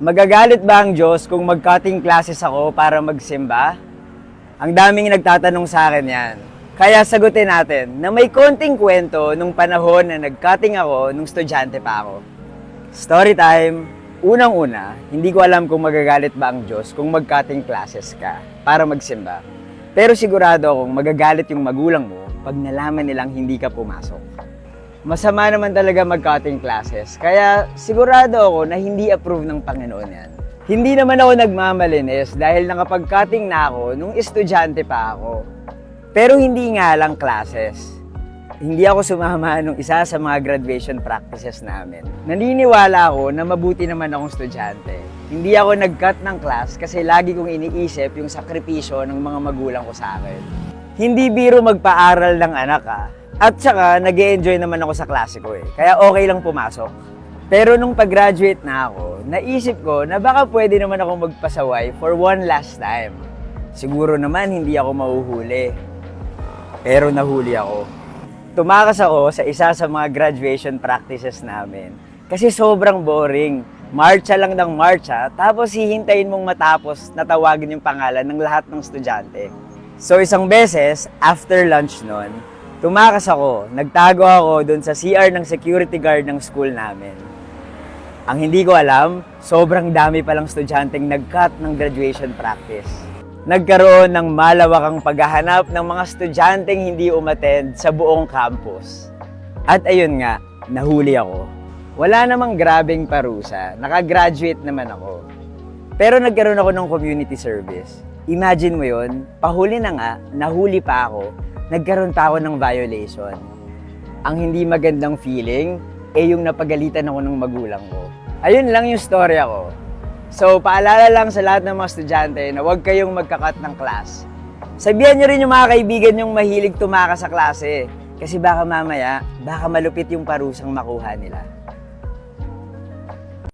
Magagalit ba ang Diyos kung mag-cutting classes ako para magsimba? Ang daming nagtatanong sa akin yan. Kaya sagutin natin na may konting kwento nung panahon na nag-cutting ako nung estudyante pa ako. Story time! Unang-una, hindi ko alam kung magagalit ba ang Diyos kung mag-cutting classes ka para magsimba. Pero sigurado akong magagalit yung magulang mo pag nalaman nilang hindi ka pumasok. Masama naman talaga mag-cutting classes, kaya sigurado ako na hindi approve ng Panginoon yan. Hindi naman ako nagmamalinis dahil nakapag-cutting na ako nung estudyante pa ako. Pero hindi nga lang classes. Hindi ako sumama nung isa sa mga graduation practices namin. Naniniwala ako na mabuti naman akong estudyante. Hindi ako nag-cut ng class kasi lagi kong iniisip yung sakripisyo ng mga magulang ko sa akin. Hindi biro magpaaral ng anak At saka, nag-e-enjoy naman ako sa klase ko Kaya okay lang pumasok. Pero nung pag-graduate na ako, naisip ko na baka pwede naman ako magpasaway for one last time. Siguro naman hindi ako mahuhuli. Pero nahuli ako. Tumakas ako sa isa sa mga graduation practices namin. Kasi sobrang boring. Marcha lang ng marcha, tapos hihintayin mong matapos na tawagin yung pangalan ng lahat ng estudyante. So isang beses, after lunch nun, tumakas ako, nagtago ako dun sa CR ng security guard ng school namin. Ang hindi ko alam, sobrang dami palang estudyanteng nag-cut ng graduation practice. Nagkaroon ng malawakang paghahanap ng mga estudyanteng hindi umattend sa buong campus. At ayun nga, nahuli ako. Wala namang grabeng parusa, nakagraduate naman ako. Pero nagkaroon ako ng community service. Imagine mo yun, pahuli na nga, nahuli pa ako, nagkaroon pa ako ng violation. Ang hindi magandang feeling, yung napagalitan ako ng magulang ko. Ayun lang yung storya ko. So, paalala lang sa lahat ng mga estudyante na huwag kayong magka-cut ng class. Sabihan nyo rin yung mga kaibigan yung mahilig tumakas sa klase. Kasi baka mamaya, baka malupit yung parusang makuha nila.